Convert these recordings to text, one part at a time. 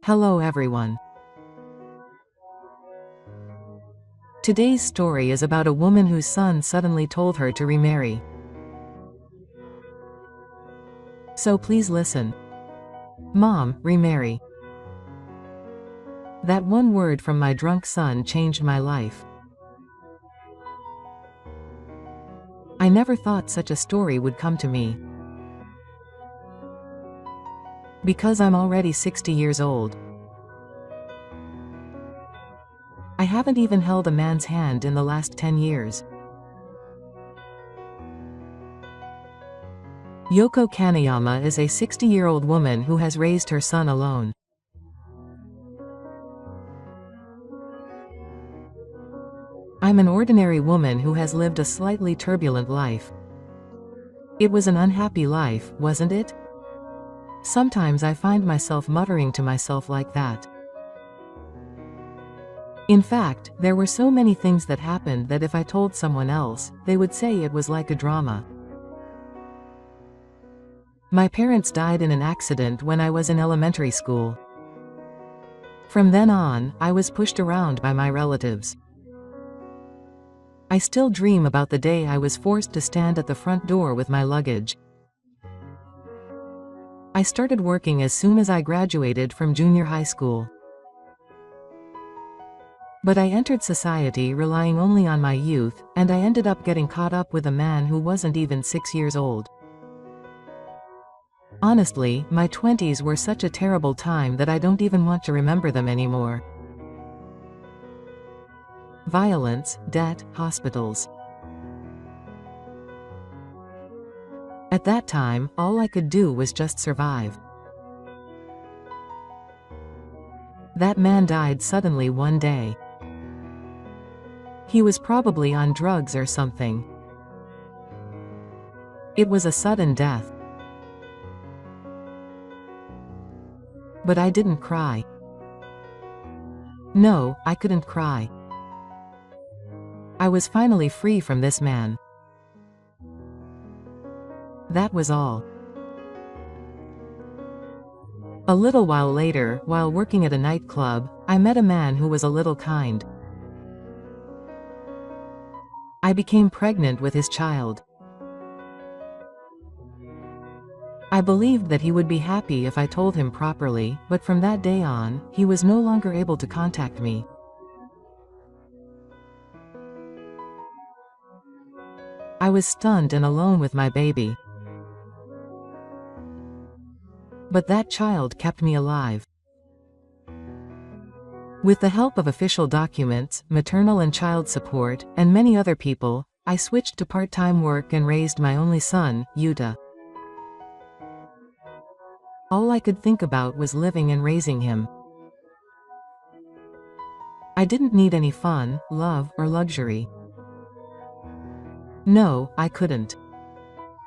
Hello everyone. Today's story is about a woman whose son suddenly told her to remarry. So please listen. Mom, remarry. That one word from my drunk son changed my life. I never thought such a story would come to me. Because I'm already 60 years old. I haven't even held a man's hand in the last 10 years. Yoko Kaneyama is a 60-year-old woman who has raised her son alone. I'm an ordinary woman who has lived a slightly turbulent life. It was an unhappy life, wasn't it? Sometimes I find myself muttering to myself like that. In fact, there were so many things that happened that if I told someone else, they would say it was like a drama. My parents died in an accident when I was in elementary school. From then on, I was pushed around by my relatives. I still dream about the day I was forced to stand at the front door with my luggage. I started working as soon as I graduated from junior high school. But I entered society relying only on my youth, and I ended up getting caught up with a man who wasn't even 6 years old. Honestly, my 20s were such a terrible time that I don't even want to remember them anymore. Violence, debt, hospitals. At that time, all I could do was just survive. That man died suddenly one day. He was probably on drugs or something. It was a sudden death. But I didn't cry. No, I couldn't cry. I was finally free from this man. That was all. A little while later, while working at a nightclub, I met a man who was a little kind. I became pregnant with his child. I believed that he would be happy if I told him properly, but from that day on, he was no longer able to contact me. I was stunned and alone with my baby. But that child kept me alive. With the help of official documents, maternal and child support, and many other people, I switched to part-time work and raised my only son, Yuta. All I could think about was living and raising him. I didn't need any fun, love, or luxury. No, I couldn't.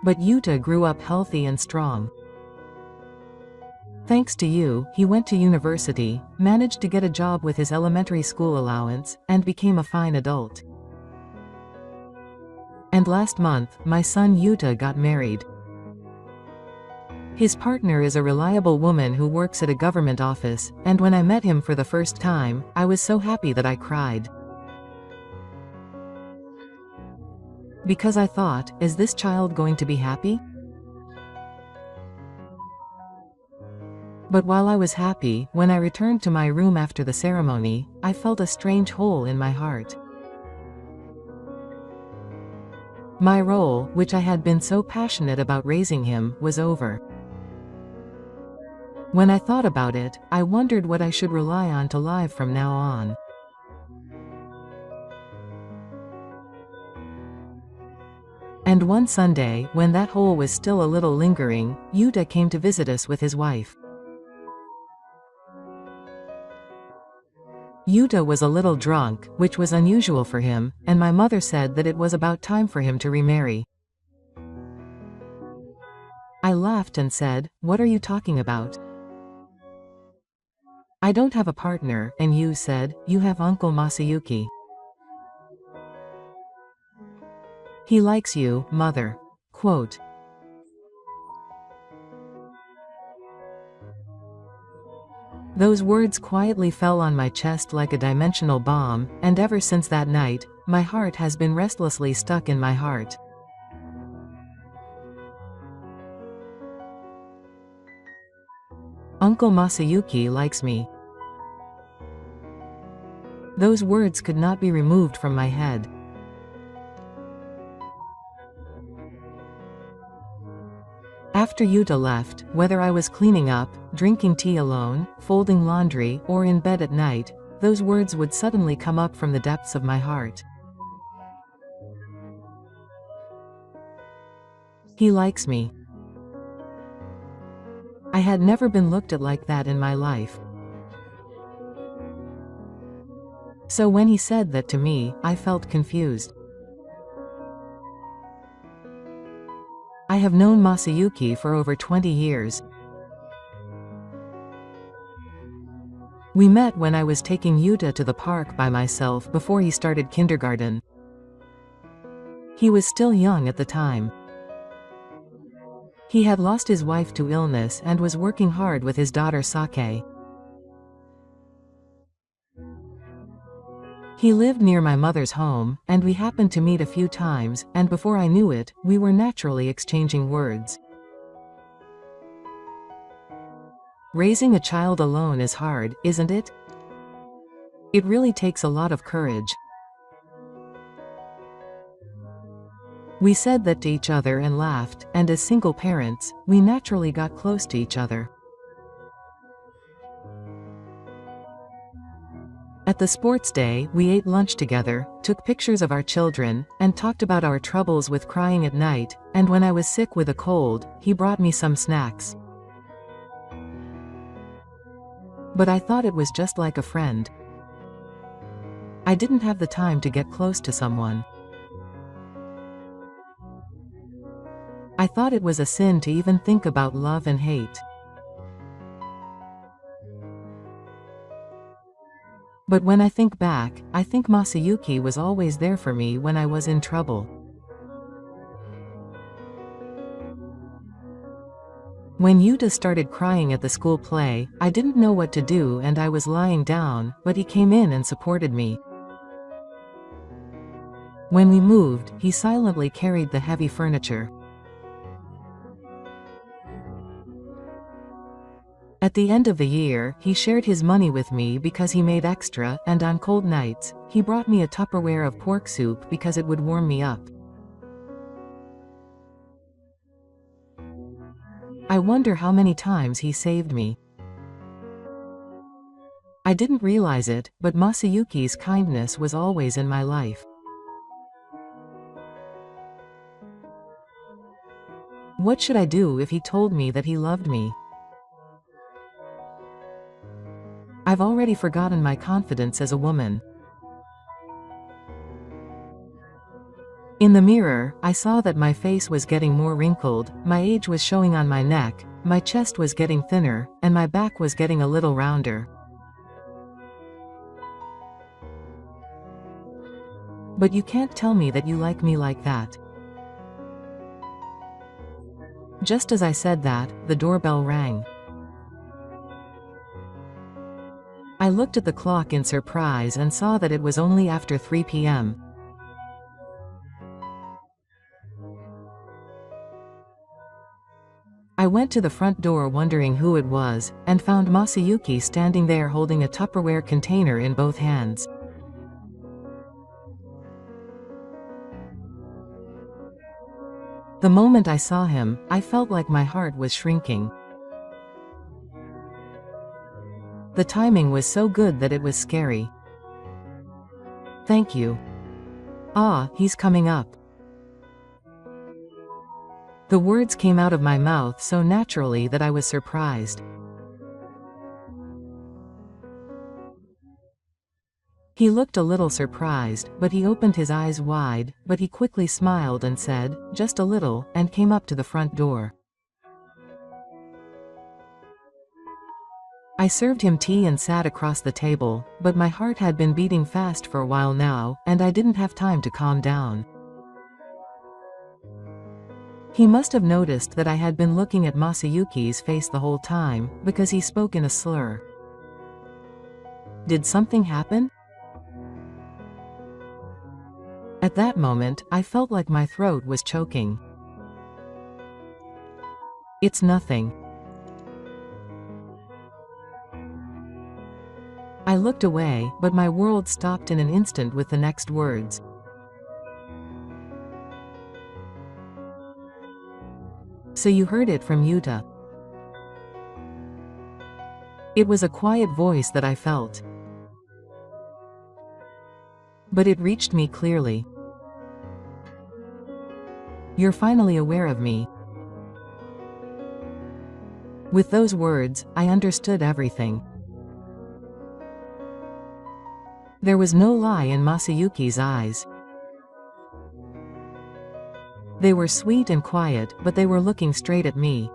But Yuta grew up healthy and strong. Thanks to you, he went to university, managed to get a job with his elementary school allowance, and became a fine adult. And last month, my son Yuta got married. His partner is a reliable woman who works at a government office, and when I met him for the first time, I was so happy that I cried. Because I thought, is this child going to be happy? But while I was happy, when I returned to my room after the ceremony, I felt a strange hole in my heart. My role, which I had been so passionate about raising him, was over. When I thought about it, I wondered what I should rely on to live from now on. And one Sunday, when that hole was still a little lingering, Yuta came to visit us with his wife. Yuta was a little drunk, which was unusual for him, and my mother said that it was about time for him to remarry. I laughed and said, "What are you talking about? I don't have a partner," and you said, "You have Uncle Masayuki. He likes you, mother." Quote. Those words quietly fell on my chest like a dimensional bomb, and ever since that night, my heart has been restlessly stuck in my heart. Uncle Masayuki likes me. Those words could not be removed from my head. After Yuta left, whether I was cleaning up, drinking tea alone, folding laundry, or in bed at night, those words would suddenly come up from the depths of my heart. He likes me. I had never been looked at like that in my life. So when he said that to me, I felt confused. I have known Masayuki for over 20 years. We met when I was taking Yuta to the park by myself before he started kindergarten. He was still young at the time. He had lost his wife to illness and was working hard with his daughter Sake. He lived near my mother's home, and we happened to meet a few times, and before I knew it, we were naturally exchanging words. Raising a child alone is hard, isn't it? It really takes a lot of courage. We said that to each other and laughed, and as single parents, we naturally got close to each other. At the sports day, we ate lunch together, took pictures of our children, and talked about our troubles with crying at night, and when I was sick with a cold, he brought me some snacks. But I thought it was just like a friend. I didn't have the time to get close to someone. I thought it was a sin to even think about love and hate. But when I think back, I think Masayuki was always there for me when I was in trouble. When Yuta started crying at the school play, I didn't know what to do and I was lying down, but he came in and supported me. When we moved, he silently carried the heavy furniture. At the end of the year, he shared his money with me because he made extra, and on cold nights, he brought me a Tupperware of pork soup because it would warm me up. I wonder how many times he saved me. I didn't realize it, but Masayuki's kindness was always in my life. What should I do if he told me that he loved me? I've already forgotten my confidence as a woman. In the mirror, I saw that my face was getting more wrinkled, my age was showing on my neck, my chest was getting thinner, and my back was getting a little rounder. But you can't tell me that you like me like that. Just as I said that, the doorbell rang. I looked at the clock in surprise and saw that it was only after 3 p.m. I went to the front door wondering who it was, and found Masayuki standing there holding a Tupperware container in both hands. The moment I saw him, I felt like my heart was shrinking. The timing was so good that it was scary. Thank you. Ah, he's coming up. The words came out of my mouth so naturally that I was surprised. He looked a little surprised, but he opened his eyes wide, but he quickly smiled and said, "Just a little," and came up to the front door. I served him tea and sat across the table, but my heart had been beating fast for a while now, and I didn't have time to calm down. He must have noticed that I had been looking at Masayuki's face the whole time, because he spoke in a slur. Did something happen? At that moment, I felt like my throat was choking. It's nothing. I looked away, but my world stopped in an instant with the next words. So you heard it from Yuta. It was a quiet voice that I felt. But it reached me clearly. You're finally aware of me. With those words, I understood everything. There was no lie in Masayuki's eyes. They were sweet and quiet, but they were looking straight at me.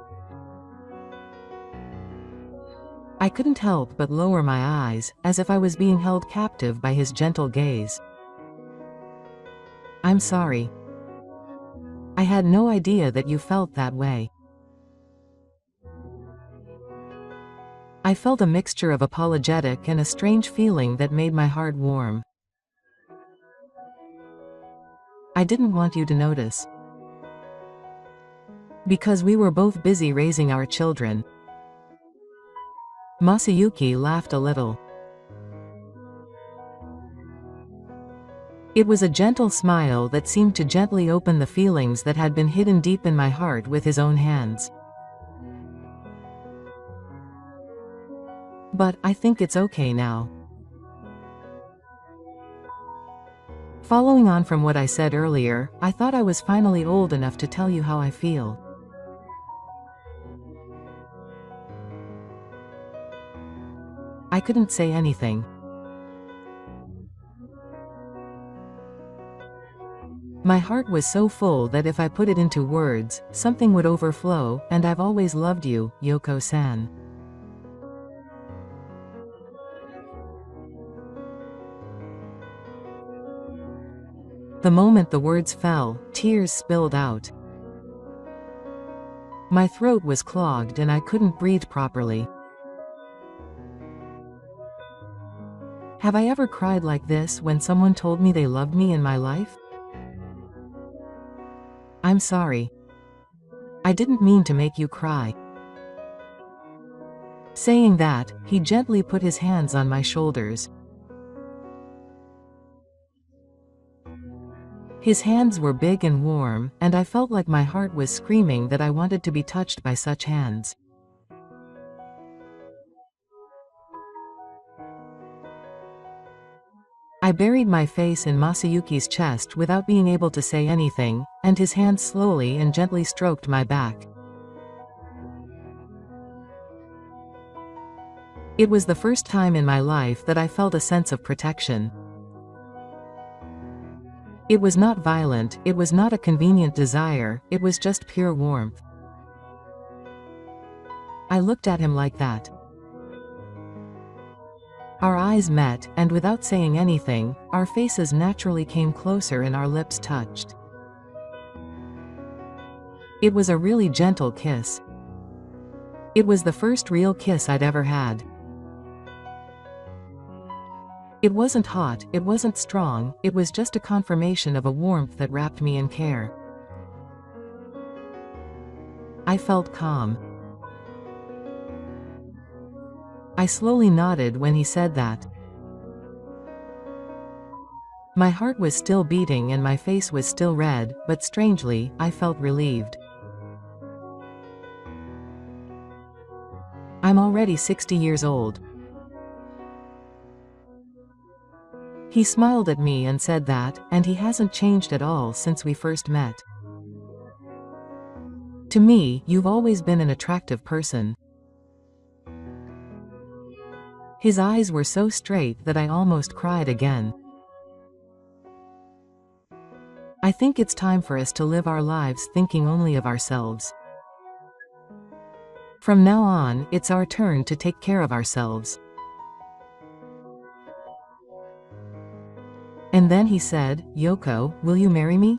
I couldn't help but lower my eyes, as if I was being held captive by his gentle gaze. I'm sorry. I had no idea that you felt that way. I felt a mixture of apologetic and a strange feeling that made my heart warm. I didn't want you to notice. Because we were both busy raising our children. Masayuki laughed a little. It was a gentle smile that seemed to gently open the feelings that had been hidden deep in my heart with his own hands. But I think it's okay now. Following on from what I said earlier, I thought I was finally old enough to tell you how I feel. I couldn't say anything. My heart was so full that if I put it into words, something would overflow, and I've always loved you, Yoko-san. The moment the words fell, tears spilled out. My throat was clogged and I couldn't breathe properly. Have I ever cried like this when someone told me they loved me in my life? I'm sorry. I didn't mean to make you cry. Saying that, he gently put his hands on my shoulders. His hands were big and warm, and I felt like my heart was screaming that I wanted to be touched by such hands. I buried my face in Masayuki's chest without being able to say anything, and his hands slowly and gently stroked my back. It was the first time in my life that I felt a sense of protection. It was not violent, it was not a convenient desire, it was just pure warmth. I looked at him like that. Our eyes met, and without saying anything, our faces naturally came closer and our lips touched. It was a really gentle kiss. It was the first real kiss I'd ever had. It wasn't hot, it wasn't strong, it was just a confirmation of a warmth that wrapped me in care. I felt calm. I slowly nodded when he said that. My heart was still beating and my face was still red, but strangely, I felt relieved. I'm already 60 years old. He smiled at me and said that, and he hasn't changed at all since we first met. To me, you've always been an attractive person. His eyes were so straight that I almost cried again. I think it's time for us to live our lives thinking only of ourselves. From now on, it's our turn to take care of ourselves. And then he said, Yoko, will you marry me?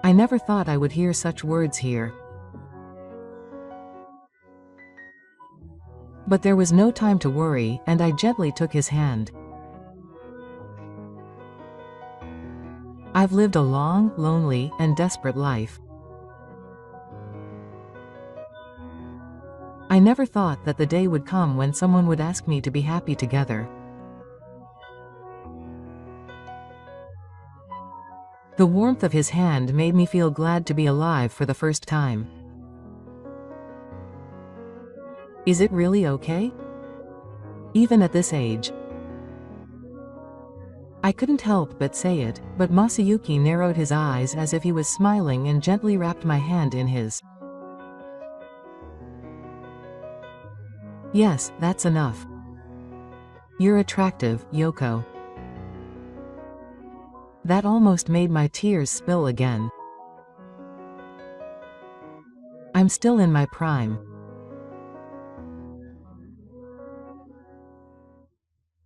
I never thought I would hear such words here. But there was no time to worry, and I gently took his hand. I've lived a long, lonely, and desperate life. I never thought that the day would come when someone would ask me to be happy together. The warmth of his hand made me feel glad to be alive for the first time. Is it really okay? Even at this age? I couldn't help but say it, but Masayuki narrowed his eyes as if he was smiling and gently wrapped my hand in his. Yes, that's enough. You're attractive, Yoko. That almost made my tears spill again. I'm still in my prime.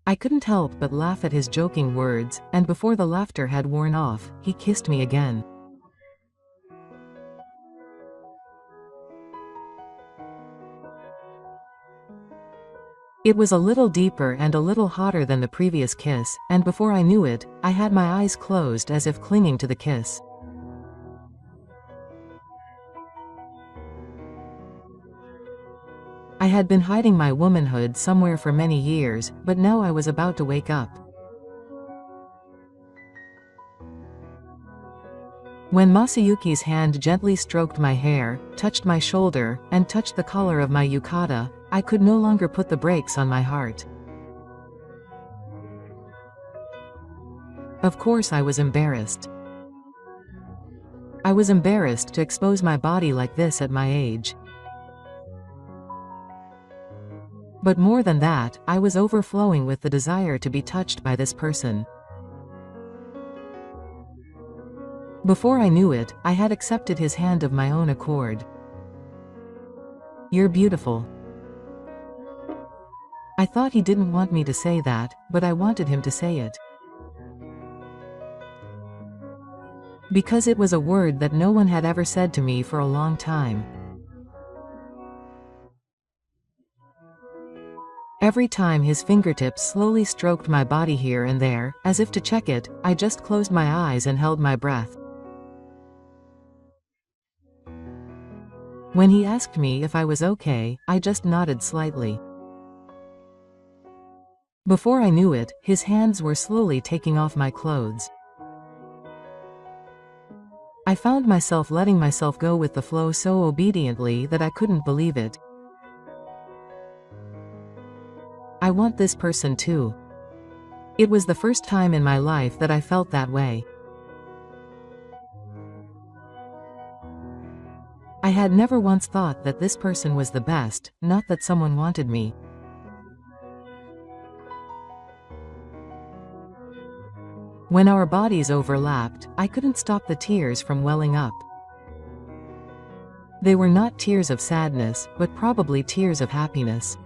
I couldn't help but laugh at his joking words, and before the laughter had worn off, he kissed me again. It was a little deeper and a little hotter than the previous kiss, and before I knew it, I had my eyes closed as if clinging to the kiss. I had been hiding my womanhood somewhere for many years, but now I was about to wake up. When Masayuki's hand gently stroked my hair, touched my shoulder, and touched the collar of my yukata, I could no longer put the brakes on my heart. Of course I was embarrassed. I was embarrassed to expose my body like this at my age. But more than that, I was overflowing with the desire to be touched by this person. Before I knew it, I had accepted his hand of my own accord. You're beautiful. I thought he didn't want me to say that, but I wanted him to say it. Because it was a word that no one had ever said to me for a long time. Every time his fingertips slowly stroked my body here and there, as if to check it, I just closed my eyes and held my breath. When he asked me if I was okay, I just nodded slightly. Before I knew it, his hands were slowly taking off my clothes. I found myself letting myself go with the flow so obediently that I couldn't believe it. I want this person too. It was the first time in my life that I felt that way. I had never once thought that this person was the best, not that someone wanted me. When our bodies overlapped, I couldn't stop the tears from welling up. They were not tears of sadness, but probably tears of happiness.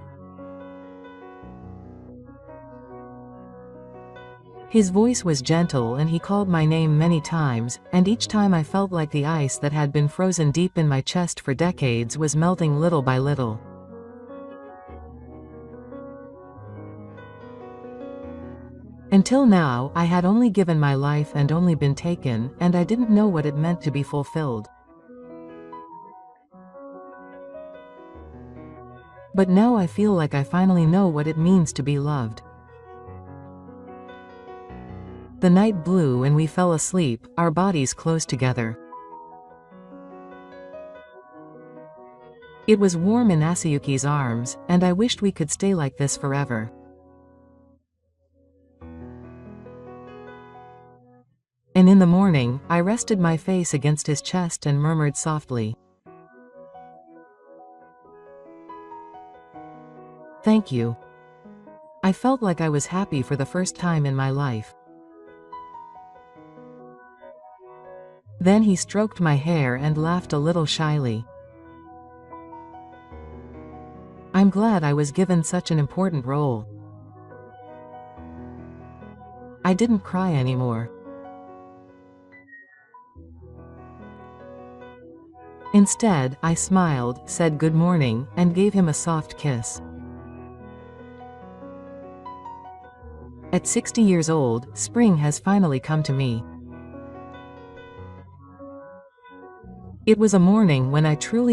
His voice was gentle and he called my name many times, and each time I felt like the ice that had been frozen deep in my chest for decades was melting little by little. Until now, I had only given my life and only been taken, and I didn't know what it meant to be fulfilled. But now I feel like I finally know what it means to be loved. The night blew and we fell asleep, our bodies close together. It was warm in Asayuki's arms, and I wished we could stay like this forever. And in the morning, I rested my face against his chest and murmured softly, "Thank you." I felt like I was happy for the first time in my life. Then he stroked my hair and laughed a little shyly. I'm glad I was given such an important role. I didn't cry anymore. Instead, I smiled, said good morning, and gave him a soft kiss. At 60 years old, spring has finally come to me. It was a morning when I truly